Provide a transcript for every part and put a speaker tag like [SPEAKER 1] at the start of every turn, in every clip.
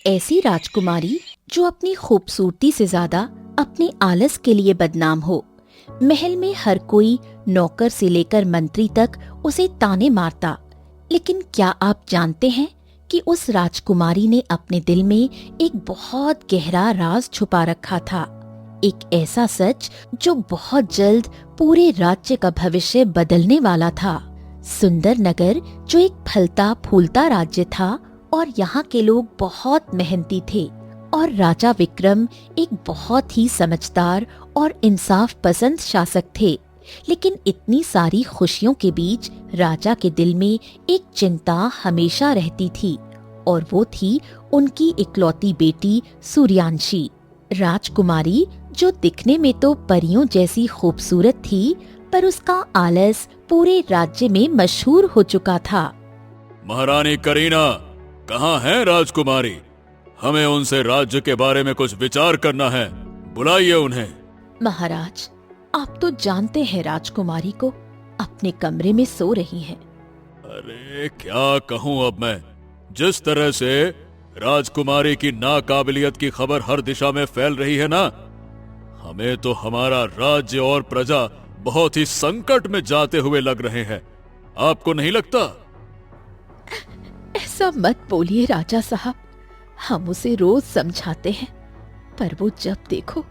[SPEAKER 1] ऐसी राजकुमारी जो अपनी खूबसूरती से ज्यादा अपने आलस के लिए बदनाम हो। महल में हर कोई, नौकर से लेकर मंत्री तक, उसे ताने मारता। लेकिन क्या आप जानते हैं कि उस राजकुमारी ने अपने दिल में एक बहुत गहरा राज छुपा रखा था। एक ऐसा सच जो बहुत जल्द पूरे राज्य का भविष्य बदलने वाला था। सुंदर नगर जो एक फलता फूलता राज्य था और यहाँ के लोग बहुत मेहनती थे, और राजा विक्रम एक बहुत ही समझदार और इंसाफ पसंद शासक थे। लेकिन इतनी सारी खुशियों के बीच राजा के दिल में एक चिंता हमेशा रहती थी, और वो थी उनकी इकलौती बेटी सूर्यांशी, राजकुमारी जो दिखने में तो परियों जैसी खूबसूरत थी, पर उसका आलस पूरे राज्य में मशहूर हो चुका था।
[SPEAKER 2] महारानी करीना, कहाँ है राजकुमारी? हमें उनसे राज्य के बारे में कुछ विचार करना है, बुलाइए उन्हें।
[SPEAKER 1] महाराज, आप तो जानते हैं राजकुमारी को अपने कमरे में सो रही हैं।
[SPEAKER 2] अरे क्या कहूँ अब मैं, जिस तरह से राजकुमारी की नाकाबिलियत की खबर हर दिशा में फैल रही है ना, हमें तो हमारा राज्य और प्रजा बहुत ही संकट में जाते हुए लग रहे हैं। आपको नहीं लगता?
[SPEAKER 1] ऐसा मत बोलिए राजा साहब, हम उसे रोज समझाते हैं, पर वो जब देखो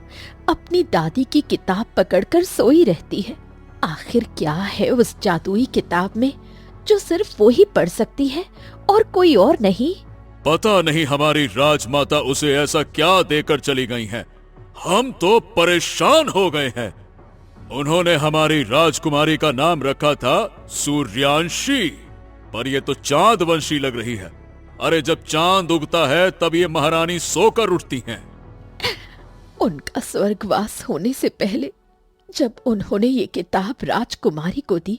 [SPEAKER 1] अपनी दादी की किताब पकड़कर सोई रहती है। आखिर क्या है उस जादुई किताब में जो सिर्फ वो ही पढ़ सकती है और कोई और नहीं?
[SPEAKER 2] पता नहीं हमारी राजमाता उसे ऐसा क्या देकर चली गई हैं। हम तो परेशान हो गए हैं। उन्होंने हमारी राजकुमारी का नाम रखा था सूर्यांशी, पर ये तो चांद वंशी लग रही है। अरे जब चांद उगता है तब ये महारानी सोकर उठती हैं।
[SPEAKER 1] उनका स्वर्गवास होने से पहले जब उन्होंने ये किताब राजकुमारी को दी,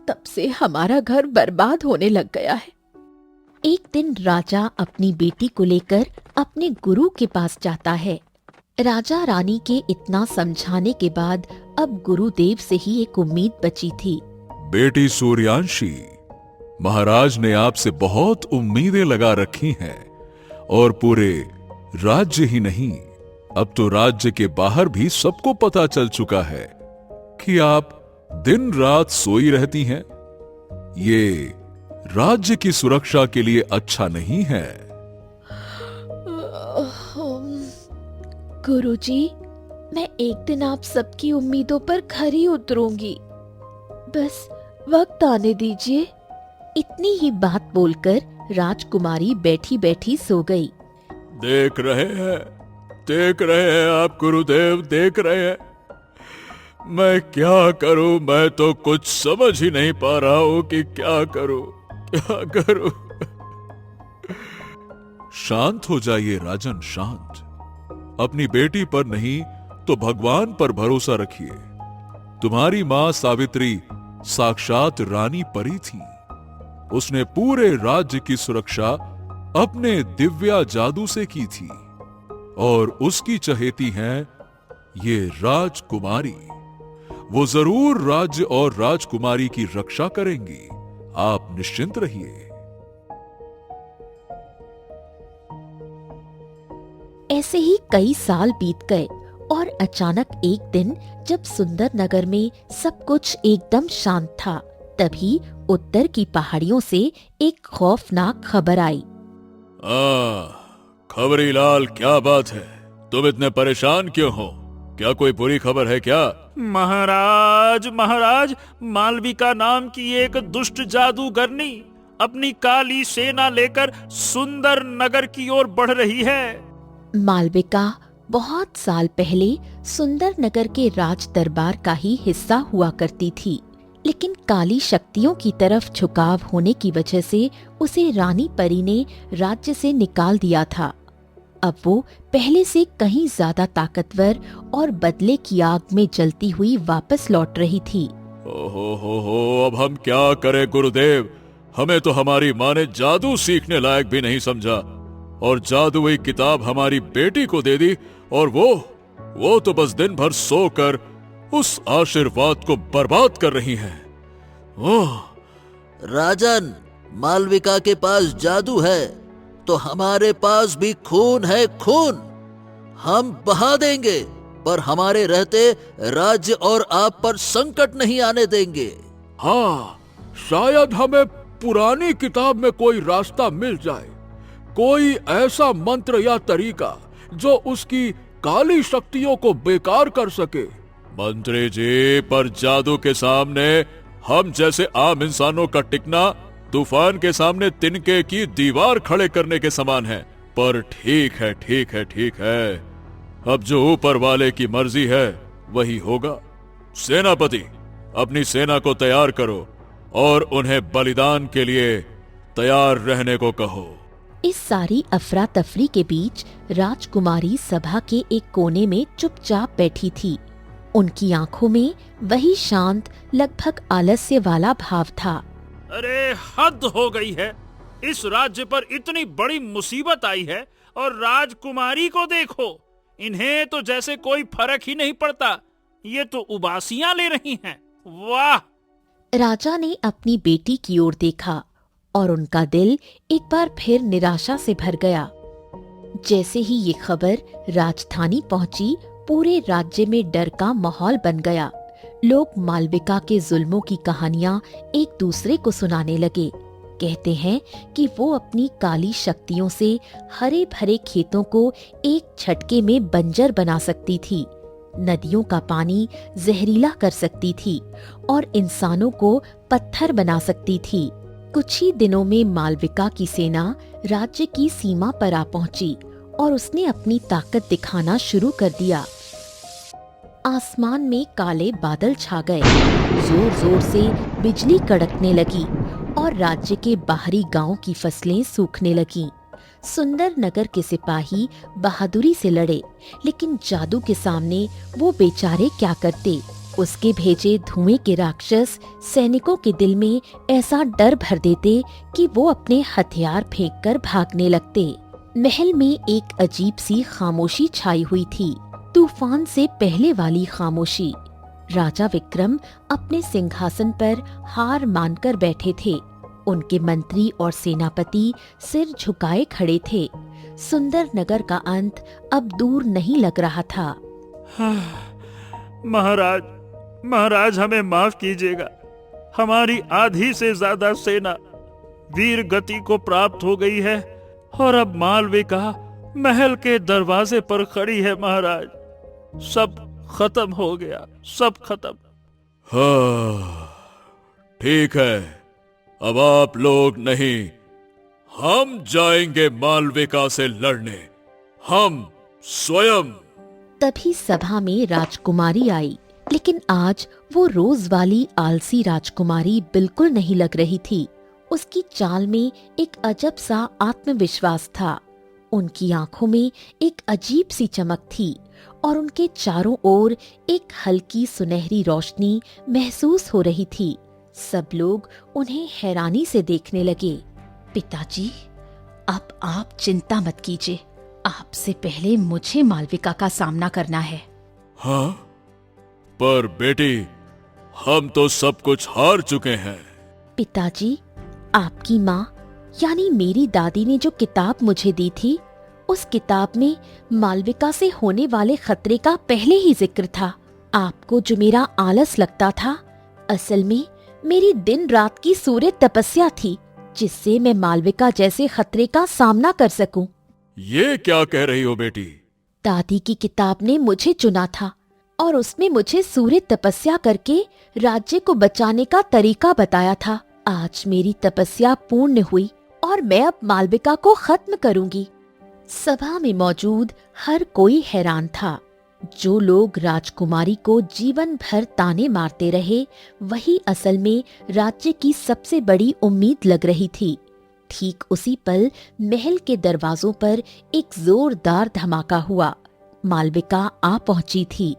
[SPEAKER 1] तब से हमारा घर बर्बाद होने लग गया है। एक दिन राजा अपनी बेटी को लेकर अपने गुरु के पास जाता है। राजा रानी के इतना समझाने के बाद अब गुरुदेव से ही एक उम्मीद बची थी।
[SPEAKER 2] बेटी सूर्यांशी, महाराज ने आपसे बहुत उम्मीदें लगा रखी हैं, और पूरे राज्य ही नहीं, अब तो राज्य के बाहर भी सबको पता चल चुका है कि आप दिन रात सोई रहती हैं। ये राज्य की सुरक्षा के लिए अच्छा नहीं है।
[SPEAKER 1] गुरुजी, मैं एक दिन आप सबकी उम्मीदों पर खरी उतरूंगी, बस वक्त आने दीजिए। इतनी ही बात बोलकर राजकुमारी बैठी बैठी सो गई।
[SPEAKER 2] देख रहे हैं आप गुरुदेव, देख रहे हैं। मैं क्या करूं, मैं तो कुछ समझ ही नहीं पा रहा हूं कि क्या करूं। शांत हो जाइए राजन, शांत। अपनी बेटी पर नहीं तो भगवान पर भरोसा रखिए। तुम्हारी मां सावित्री साक्षात रानी परी थी। उसने पूरे राज्य की सुरक्षा अपने दिव्या जादू से की थी, और उसकी चहेती हैं ये राजकुमारी। वो जरूर राज्य और राजकुमारी की रक्षा करेंगी, आप निश्चिंत रहिए।
[SPEAKER 1] ऐसे ही कई साल बीत गए, और अचानक एक दिन जब सुंदर नगर में सब कुछ एकदम शांत था, तभी उत्तर की पहाड़ियों से एक खौफनाक खबर आई।
[SPEAKER 2] खबरी लाल, क्या बात है? तुम इतने परेशान क्यों हो? क्या कोई बुरी खबर है क्या?
[SPEAKER 3] महाराज, मालविका नाम की एक दुष्ट जादूगरनी अपनी काली सेना लेकर सुंदर नगर की ओर बढ़ रही है।
[SPEAKER 1] मालविका बहुत साल पहले सुंदर नगर के राज दरबार का ही हिस्सा हुआ करती थी, लेकिन काली शक्तियों की तरफ झुकाव होने की वजह से उसे रानी परी ने राज्य से निकाल दिया था। अब वो पहले से कहीं ज्यादा ताकतवर और बदले की आग में जलती हुई वापस लौट रही थी।
[SPEAKER 2] ओहो, अब हम क्या करें गुरुदेव? हमें तो हमारी माँ ने जादू सीखने लायक भी नहीं समझा, और जादुई किताब हमारी बेटी को दे दी, और वो तो बस दिन भर सोकर उस आशीर्वाद को बर्बाद कर रही हैं। ओह
[SPEAKER 4] राजन, मालविका के पास जादू है तो हमारे पास भी खून है, खून हम बहा देंगे, पर हमारे रहते राज्य और आप पर संकट नहीं आने देंगे।
[SPEAKER 2] हाँ, शायद हमें पुरानी किताब में कोई रास्ता मिल जाए, कोई ऐसा मंत्र या तरीका जो उसकी काली शक्तियों को बेकार कर सके। मंत्री जी, पर जादू के सामने हम जैसे आम इंसानों का टिकना तूफान के सामने तिनके की दीवार खड़े करने के समान है। पर ठीक है, ठीक है, ठीक है, अब जो ऊपर वाले की मर्जी है वही होगा। सेनापति, अपनी सेना को तैयार करो और उन्हें बलिदान के लिए तैयार रहने को कहो।
[SPEAKER 1] इस सारी अफरा तफरी के बीच राजकुमारी सभा के एक कोने में चुपचाप बैठी थी। उनकी आंखों में वही शांत, लगभग आलस्य वाला भाव था।
[SPEAKER 3] अरे हद हो गई है, इस राज्य पर इतनी बड़ी मुसीबत आई है और राजकुमारी को देखो, इन्हें तो जैसे कोई फर्क ही नहीं पड़ता। ये तो उबासियां ले रही हैं। वाह!
[SPEAKER 1] राजा ने अपनी बेटी की ओर देखा और उनका दिल एक बार फिर निराशा से भर गया। जैसे ही ये खबर राजधानी पहुंची, पूरे राज्य में डर का माहौल बन गया। लोग मालविका के जुल्मों की कहानियां एक दूसरे को सुनाने लगे। कहते हैं कि वो अपनी काली शक्तियों से हरे भरे खेतों को एक झटके में बंजर बना सकती थी, नदियों का पानी जहरीला कर सकती थी और इंसानों को पत्थर बना सकती थी। कुछ ही दिनों में मालविका की सेना राज्य की सीमा पर आ पहुंची और उसने अपनी ताकत दिखाना शुरू कर दिया। आसमान में काले बादल छा गए, जोर जोर से बिजली कड़कने लगी और राज्य के बाहरी गांव की फसलें सूखने लगीं। सुंदर नगर के सिपाही बहादुरी से लड़े, लेकिन जादू के सामने वो बेचारे क्या करते। उसके भेजे धुएं के राक्षस सैनिकों के दिल में ऐसा डर भर देते कि वो अपने हथियार फेंककर भागने लगते। महल में एक अजीब सी खामोशी छाई हुई थी, तूफान से पहले वाली खामोशी। राजा विक्रम अपने सिंहासन पर हार मानकर बैठे थे। उनके मंत्री और सेनापति सिर झुकाए खड़े थे। सुंदर नगर का अंत अब दूर नहीं लग रहा था।
[SPEAKER 3] महाराज हमें माफ कीजिएगा। हमारी आधी से ज्यादा सेना वीर गति को प्राप्त हो गई है और अब मालविका महल के दरवाजे पर खड़ी है। महाराज, सब खत्म हो गया, सब खत्म।
[SPEAKER 2] हाँ, ठीक है, अब आप लोग नहीं, हम जाएंगे मालविका से लड़ने, हम स्वयं।
[SPEAKER 1] तभी सभा में राजकुमारी आई, लेकिन आज वो रोज वाली आलसी राजकुमारी बिल्कुल नहीं लग रही थी। उसकी चाल में एक अजब सा आत्मविश्वास था। उनकी आंखों में एक अजीब सी चमक थी और उनके चारों ओर एक हल्की सुनहरी रोशनी महसूस हो रही थी। सब लोग उन्हें हैरानी से देखने लगे। पिताजी, अब आप चिंता मत कीजिए, आपसे पहले मुझे मालविका का सामना करना है।
[SPEAKER 2] हाँ, पर बेटी, हम तो सब कुछ हार चुके हैं।
[SPEAKER 1] पिताजी, आपकी माँ यानी मेरी दादी ने जो किताब मुझे दी थी, उस किताब में मालविका से होने वाले खतरे का पहले ही जिक्र था। आपको जो मेरा आलस लगता था, असल में मेरी दिन रात की सूर्य तपस्या थी, जिससे मैं मालविका जैसे खतरे का सामना कर सकूं।
[SPEAKER 2] ये क्या कह रही हो बेटी?
[SPEAKER 1] दादी की किताब ने मुझे चुना था और उसमें मुझे सूर्य तपस्या करके राज्य को बचाने का तरीका बताया था। आज मेरी तपस्या पूर्ण हुई और मैं अब मालविका को खत्म करूंगी। सभा में मौजूद हर कोई हैरान था। जो लोग राजकुमारी को जीवन भर ताने मारते रहे, वही असल में राज्य की सबसे बड़ी उम्मीद लग रही थी। ठीक उसी पल महल के दरवाजों पर एक जोरदार धमाका हुआ। मालविका आ पहुंची थी।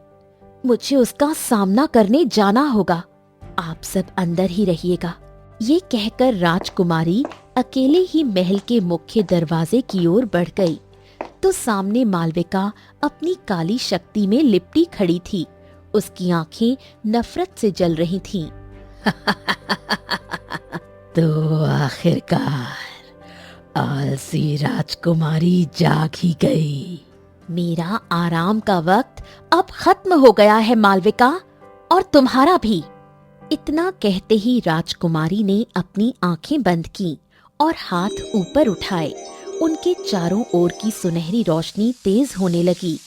[SPEAKER 1] मुझे उसका सामना करने जाना होगा। आप सब अंदर ही रहिएगा। ये कहकर राजकुमारी अकेले ही महल के मुख्य दरवाजे की ओर बढ़ गई, तो सामने मालविका अपनी काली शक्ति में लिपटी खड़ी थी। उसकी आंखें नफरत से जल रही थीं। तो आखिरकार आलसी राजकुमारी जाग ही गई। मेरा आराम का वक्त अब खत्म हो गया है मालविका, और तुम्हारा भी। इतना कहते ही राजकुमारी ने अपनी आंखें बंद की और हाथ ऊपर उठाए। उनके चारों ओर की सुनहरी रोशनी तेज होने लगी।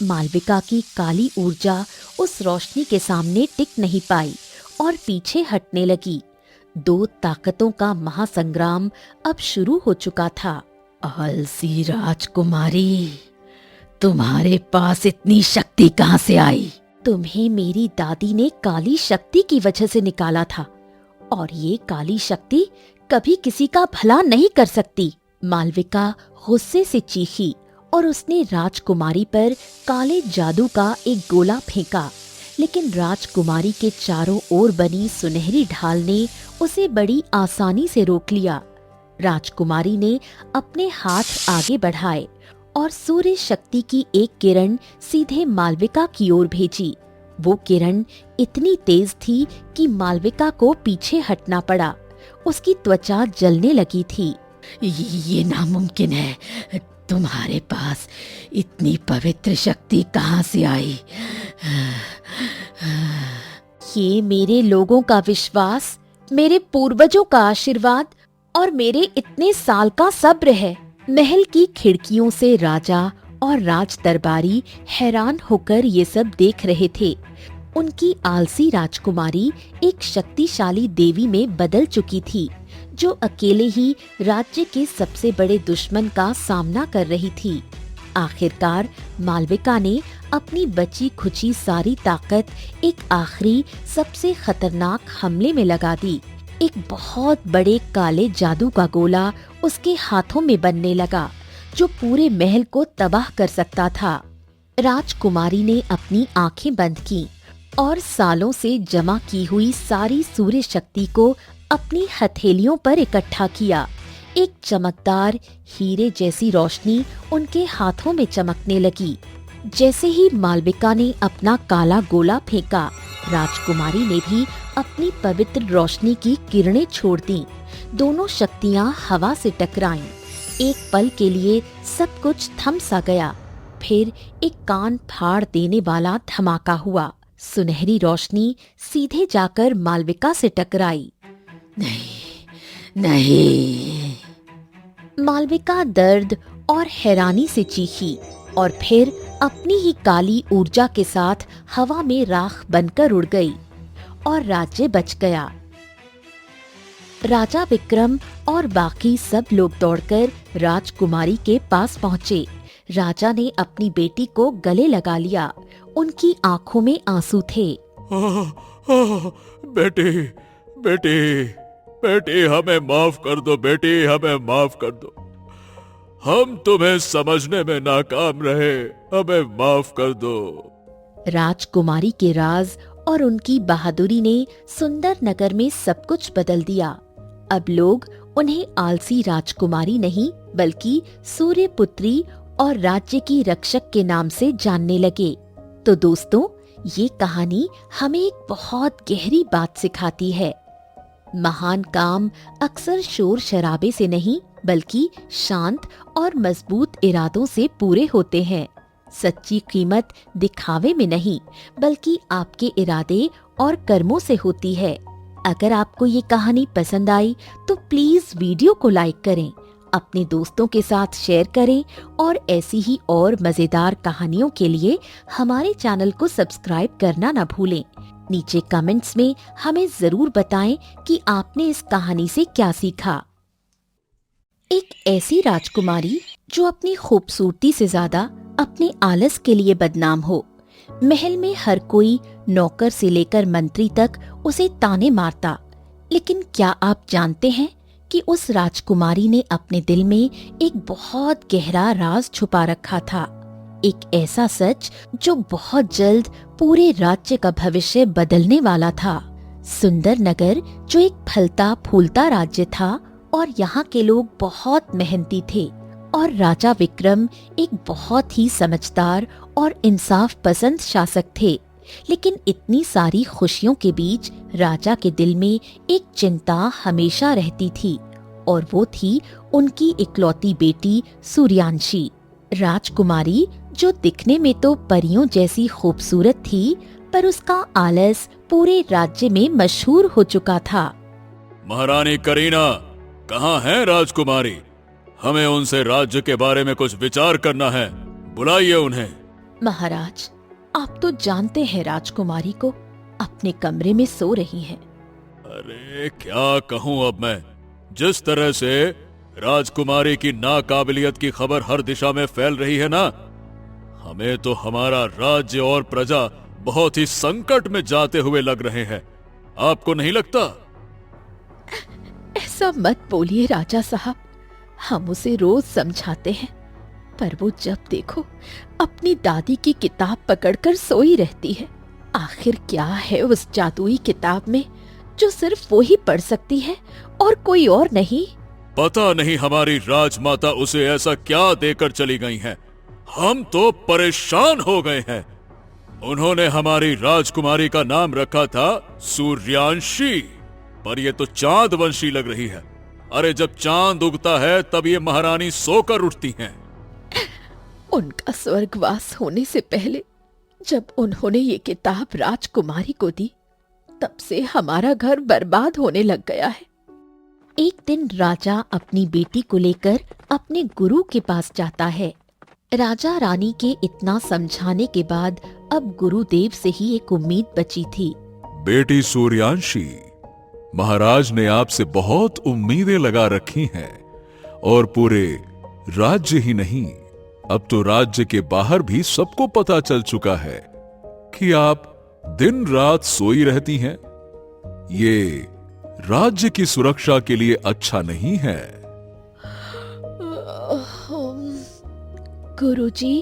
[SPEAKER 1] मालविका की काली ऊर्जा उस रोशनी के सामने टिक नहीं पाई और पीछे हटने लगी। दो ताकतों का महासंग्राम अब शुरू हो चुका था। आलसी राजकुमारी, तुम्हारे पास इतनी शक्ति कहाँ से आई? तुम्हें मेरी दादी ने काली शक्ति की वजह से निकाला था, और ये काली शक्ति कभी किसी का भला नहीं कर सकती। मालविका गुस्से से चीखी और उसने राजकुमारी पर काले जादू का एक गोला फेंका, लेकिन राजकुमारी के चारों ओर बनी सुनहरी ढाल ने उसे बड़ी आसानी से रोक लिया। राजकुमारी ने अपने हाथ आगे बढ़ाए और सूर्य शक्ति की एक किरण सीधे मालविका की ओर भेजी। वो किरण इतनी तेज थी कि मालविका को पीछे हटना पड़ा। उसकी त्वचा जलने लगी थी। ये नामुमकिन है, तुम्हारे पास इतनी पवित्र शक्ति कहाँ से आई? ये मेरे लोगों का विश्वास, मेरे पूर्वजों का आशीर्वाद और मेरे इतने साल का सब्र है। महल की खिड़कियों से राजा और राज दरबारी हैरान होकर ये सब देख रहे थे। उनकी आलसी राजकुमारी एक शक्तिशाली देवी में बदल चुकी थी, जो अकेले ही राज्य के सबसे बड़े दुश्मन का सामना कर रही थी। आखिरकार मालविका ने अपनी बची खुची सारी ताकत एक आखिरी सबसे खतरनाक हमले में लगा दी। एक बहुत बड़े काले जादू का गोला उसके हाथों में बनने लगा, जो पूरे महल को तबाह कर सकता था। राजकुमारी ने अपनी आंखें बंद की और सालों से जमा की हुई सारी सूर्य शक्ति को अपनी हथेलियों पर इकट्ठा किया। एक चमकदार हीरे जैसी रोशनी उनके हाथों में चमकने लगी। जैसे ही मालविका ने अपना काला गोला फेंका, राजकुमारी ने भी अपनी पवित्र रोशनी की किरणें छोड़ दी। दोनों शक्तियां हवा से टकराईं। एक पल के लिए सब कुछ थम सा गया। फिर एक कान फाड़ देने वाला धमाका हुआ। सुनहरी रोशनी सीधे जाकर मालविका से टकराई। नहीं। मालविका दर्द और हैरानी से चीखी और फिर अपनी ही काली ऊर्जा के साथ हवा में राख बनकर उड़ गई और राज्य बच गया। राजा विक्रम और बाकी सब लोग दौड़कर राजकुमारी के पास पहुँचे। राजा ने अपनी बेटी को गले लगा लिया। उनकी आंखों में आंसू थे।
[SPEAKER 2] बेटी, बेटी, बेटी, हमें माफ कर दो। बेटी, हमें माफ कर दो। हम तुम्हें समझने में नाकाम रहे। हमें माफ कर दो।
[SPEAKER 1] राजकुमारी के राज और उनकी बहादुरी ने सुंदर नगर में सब कुछ बदल दिया। अब लोग उन्हें आलसी राजकुमारी नहीं बल्कि सूर्य पुत्री और राज्य की रक्षक के नाम से जानने लगे। तो दोस्तों, ये कहानी हमें एक बहुत गहरी बात सिखाती है। महान काम अक्सर शोर शराबे से नहीं बल्कि शांत और मजबूत इरादों से पूरे होते हैं। सच्ची कीमत दिखावे में नहीं बल्कि आपके इरादे और कर्मों से होती है। अगर आपको ये कहानी पसंद आई तो प्लीज वीडियो को लाइक करें, अपने दोस्तों के साथ शेयर करें और ऐसी ही और मजेदार कहानियों के लिए हमारे चैनल को सब्सक्राइब करना न भूलें। नीचे कमेंट्स में हमें जरूर बताएं कि आपने इस कहानी से क्या सीखा। एक ऐसी राजकुमारी जो अपनी खूबसूरती से ज्यादा अपने आलस के लिए बदनाम हो। महल में हर कोई नौकर से लेकर मंत्री तक उसे ताने मारता, लेकिन क्या आप जानते हैं कि उस राजकुमारी ने अपने दिल में एक बहुत गहरा राज छुपा रखा था। एक ऐसा सच जो बहुत जल्द पूरे राज्य का भविष्य बदलने वाला था। सुंदर नगर जो एक फलता फूलता राज्य था और यहाँ के लोग बहुत मेहनती थे, और राजा विक्रम एक बहुत ही समझदार और इंसाफ पसंद शासक थे। लेकिन इतनी सारी खुशियों के बीच राजा के दिल में एक चिंता हमेशा रहती थी, और वो थी उनकी इकलौती बेटी सूर्यांशी, राजकुमारी जो दिखने में तो परियों जैसी खूबसूरत थी, पर उसका आलस पूरे राज्य में मशहूर हो चुका था।
[SPEAKER 2] महारानी करीना, कहाँ है राजकुमारी? हमें उनसे राज्य के बारे में कुछ विचार करना है, बुलाइए उन्हें।
[SPEAKER 1] महाराज, आप तो जानते हैं राजकुमारी को अपने कमरे में सो रही हैं।
[SPEAKER 2] अरे क्या कहूँ अब मैं, जिस तरह से राजकुमारी की नाकाबिलियत की खबर हर दिशा में फैल रही है ना, हमें तो हमारा राज्य और प्रजा बहुत ही संकट में जाते हुए लग रहे हैं। आपको नहीं लगता?
[SPEAKER 1] ऐसा मत बोलिए राजा साहब, हम उसे रोज समझाते हैं, पर वो जब देखो अपनी दादी की किताब पकड़कर सोई रहती है। आखिर क्या है उस जादुई किताब में जो सिर्फ वो ही पढ़ सकती है और कोई और नहीं?
[SPEAKER 2] पता नहीं हमारी राजमाता उसे ऐसा क्या देकर चली गई हैं। हम तो परेशान हो गए हैं। उन्होंने हमारी राजकुमारी का नाम रखा था सूर्यांशी, पर ये तो चांद वंशी लग रही है। अरे जब चांद उगता है तब ये महारानी सोकर उठती हैं।
[SPEAKER 1] उनका स्वर्गवास होने से पहले जब उन्होंने ये किताब राजकुमारी को दी, तब से हमारा घर बर्बाद होने लग गया है। एक दिन राजा अपनी बेटी को लेकर अपने गुरु के पास जाता है। राजा रानी के इतना समझाने के बाद अब गुरुदेव से ही एक उम्मीद बची थी।
[SPEAKER 2] बेटी सूर्यांशी, महाराज ने आपसे बहुत उम्मीदें लगा रखी हैं, और पूरे राज्य ही नहीं, अब तो राज्य के बाहर भी सबको पता चल चुका है कि आप दिन रात सोई रहती हैं। ये राज्य की सुरक्षा के लिए अच्छा नहीं है।
[SPEAKER 1] गुरुजी,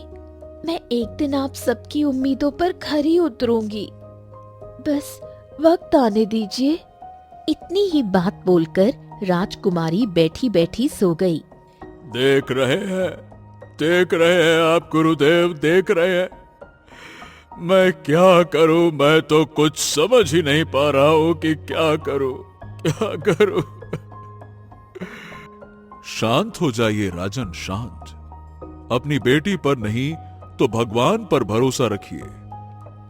[SPEAKER 1] मैं एक दिन आप सबकी उम्मीदों पर खरी उतरूंगी, बस वक्त आने दीजिए। इतनी ही बात बोलकर राजकुमारी बैठी बैठी सो गई।
[SPEAKER 2] देख रहे हैं आप गुरुदेव, देख रहे हैं। मैं क्या करूं, मैं तो कुछ समझ ही नहीं पा रहा हूं कि क्या करूं। शांत हो जाइए राजन, शांत। अपनी बेटी पर नहीं तो भगवान पर भरोसा रखिए।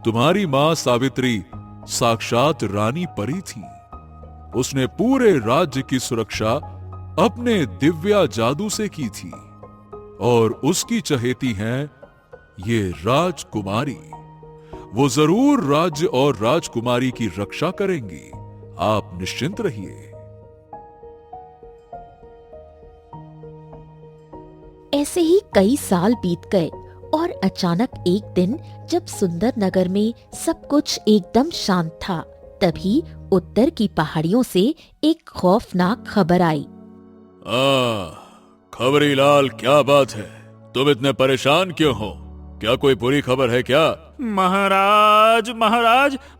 [SPEAKER 2] तुम्हारी मां सावित्री साक्षात रानी परी थी। उसने पूरे राज्य की सुरक्षा अपने दिव्या जादू से की थी, और उसकी चहेती हैं ये राजकुमारी। वो जरूर राज्य और राजकुमारी की रक्षा करेंगी, आप निश्चिंत रहिए।
[SPEAKER 1] ऐसे ही कई साल बीत गए और अचानक एक दिन जब सुंदर नगर में सब कुछ एकदम शांत था, तभी उत्तर की पहाड़ियों से एक खौफनाक खबर आई।
[SPEAKER 2] खबरी लाल, क्या बात है? तुम इतने परेशान क्यों हो? क्या कोई बुरी खबर है क्या?
[SPEAKER 3] महाराज,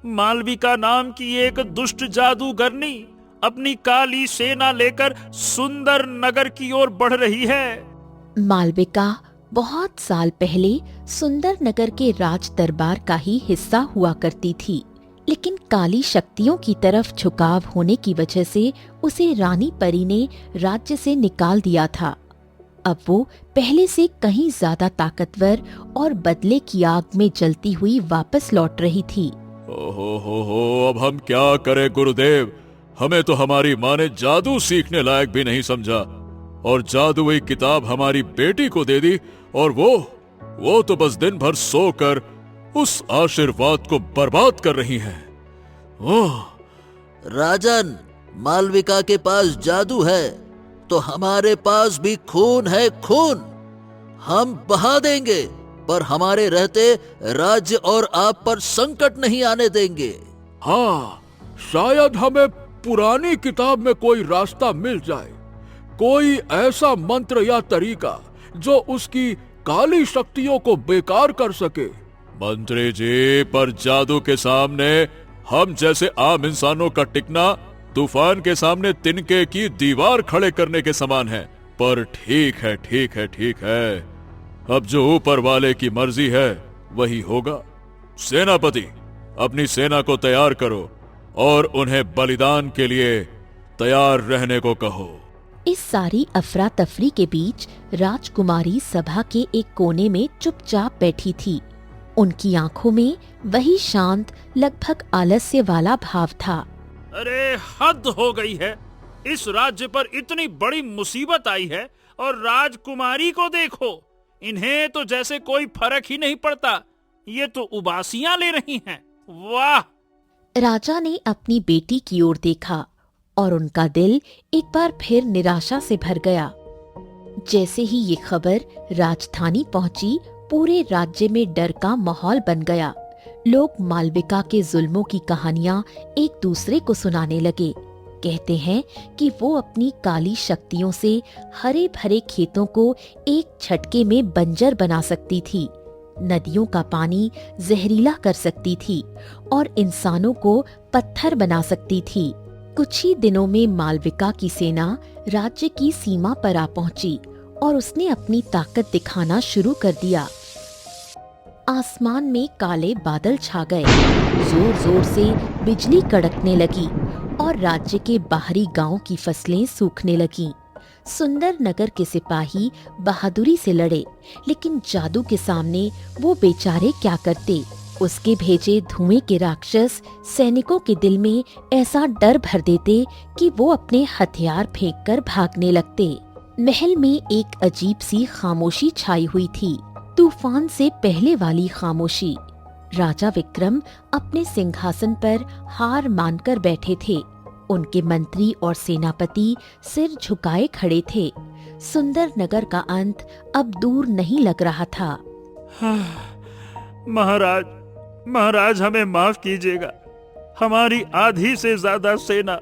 [SPEAKER 3] मालविका नाम की एक दुष्ट जादूगरनी अपनी काली सेना लेकर सुंदर नगर की ओर बढ़ रही है।
[SPEAKER 1] मालविका बहुत साल पहले सुंदर नगर के राज दरबार का ही हिस्सा हुआ करती थी, लेकिन काली शक्तियों की तरफ झुकाव होने की वजह से उसे रानी परी ने राज्य से निकाल दिया था। अब वो पहले से कहीं ज्यादा ताकतवर और बदले की आग में जलती हुई वापस लौट रही थी।
[SPEAKER 2] ओहो, अब हम क्या करें गुरुदेव? हमें तो हमारी माँ ने जादू सीखने लायक भी नहीं समझा, और जादुई किताब हमारी बेटी को दे दी, और वो तो बस दिन भर सोकर उस आशीर्वाद को बर्बाद कर रही है। ओह
[SPEAKER 4] राजन, मालविका के पास जादू है तो हमारे पास भी खून है, खून। हम बहा देंगे, पर हमारे रहते राज्य और आप पर संकट नहीं आने देंगे।
[SPEAKER 5] हाँ, शायद हमें पुरानी किताब में कोई रास्ता मिल जाए, कोई ऐसा मंत्र या तरीका जो उसकी काली शक्तियों को बेकार कर सके।
[SPEAKER 2] मंत्री जी, पर जादू के सामने हम जैसे आम इंसानों का टिकना तूफान के सामने तिनके की दीवार खड़े करने के समान है। पर ठीक है, अब जो ऊपर वाले की मर्जी है वही होगा। सेनापति, अपनी सेना को तैयार करो और उन्हें बलिदान के लिए तैयार रहने को कहो।
[SPEAKER 1] इस सारी अफरा तफरी के बीच राजकुमारी सभा के एक कोने में चुपचाप बैठी थी। उनकी आंखों में वही शांत, लगभग आलस्य वाला भाव था।
[SPEAKER 3] अरे हद हो गई है, इस राज्य पर इतनी बड़ी मुसीबत आई है और राजकुमारी को देखो, इन्हें तो जैसे कोई फर्क ही नहीं पड़ता। ये तो उबासियां ले रही हैं। वाह!
[SPEAKER 1] राजा ने अपनी बेटी की ओर देखा और उनका दिल एक बार फिर निराशा से भर गया। जैसे ही ये खबर राजधानी पहुंची, पूरे राज्य में डर का माहौल बन गया। लोग मालविका के जुल्मों की कहानियां एक दूसरे को सुनाने लगे। कहते हैं कि वो अपनी काली शक्तियों से हरे भरे खेतों को एक झटके में बंजर बना सकती थी, नदियों का पानी जहरीला कर सकती थी और इंसानों को पत्थर बना सकती थी। कुछ ही दिनों में मालविका की सेना राज्य की सीमा पर आ पहुंची और उसने अपनी ताकत दिखाना शुरू कर दिया। आसमान में काले बादल छा गए, जोर जोर से बिजली कड़कने लगी और राज्य के बाहरी गांव की फसलें सूखने लगीं। सुंदर नगर के सिपाही बहादुरी से लड़े, लेकिन जादू के सामने वो बेचारे क्या करते। उसके भेजे धुएं के राक्षस सैनिकों के दिल में ऐसा डर भर देते कि वो अपने हथियार फेंककर भागने लगते। महल में एक अजीब सी खामोशी छाई हुई थी, तूफान से पहले वाली खामोशी। राजा विक्रम अपने सिंहासन पर हार मानकर बैठे थे। उनके मंत्री और सेनापति सिर झुकाए खड़े थे। सुंदर नगर का अंत अब दूर नहीं लग रहा था।
[SPEAKER 3] महाराज हमें माफ कीजिएगा। हमारी आधी से ज्यादा सेना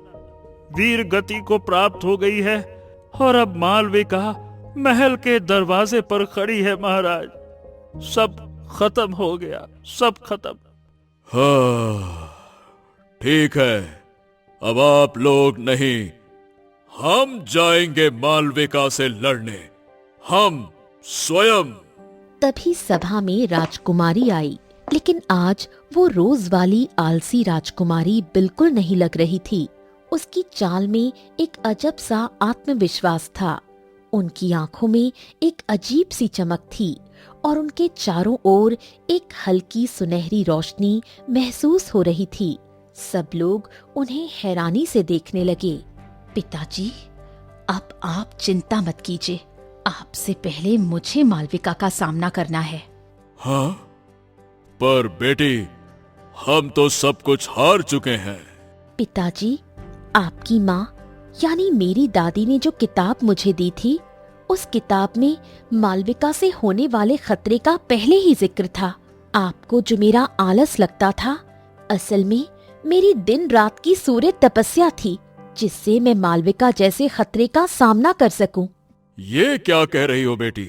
[SPEAKER 3] वीर गति को प्राप्त हो गई है और अब मालविका महल के दरवाजे पर खड़ी है। महाराज, सब खत्म हो गया, सब खत्म।
[SPEAKER 2] हाँ, ठीक है, अब आप लोग नहीं, हम जाएंगे मालविका से लड़ने, हम स्वयं।
[SPEAKER 1] तभी सभा में राजकुमारी आई, लेकिन आज वो रोज वाली आलसी राजकुमारी बिल्कुल नहीं लग रही थी। उसकी चाल में एक अजब सा आत्मविश्वास था। उनकी आंखों में एक अजीब सी चमक थी और उनके चारों ओर एक हल्की सुनहरी रोशनी महसूस हो रही थी। सब लोग उन्हें हैरानी से देखने लगे। पिताजी, अब आप चिंता मत कीजिए, आपसे पहले मुझे मालविका का सामना करना है।
[SPEAKER 2] हाँ, पर बेटी, हम तो सब कुछ हार चुके हैं।
[SPEAKER 1] पिताजी, आपकी माँ यानी मेरी दादी ने जो किताब मुझे दी थी, उस किताब में मालविका से होने वाले खतरे का पहले ही जिक्र था। आपको जो मेरा आलस लगता था, असल में मेरी दिन रात की सूर्य तपस्या थी, जिससे मैं मालविका जैसे खतरे का सामना कर सकूं।
[SPEAKER 2] ये क्या कह रही हो बेटी?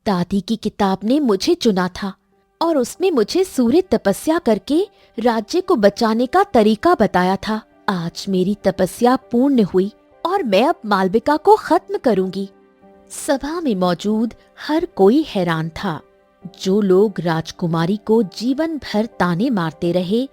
[SPEAKER 1] दादी की किताब ने मुझे चुना था और उसमें मुझे सूर्य तपस्या करके राज्य को बचाने का तरीका बताया था। आज मेरी तपस्या पूर्ण हुई और मैं अब मालविका को खत्म करूंगी। सभा में मौजूद हर कोई हैरान था। जो लोग राजकुमारी को जीवन भर ताने मारते रहे,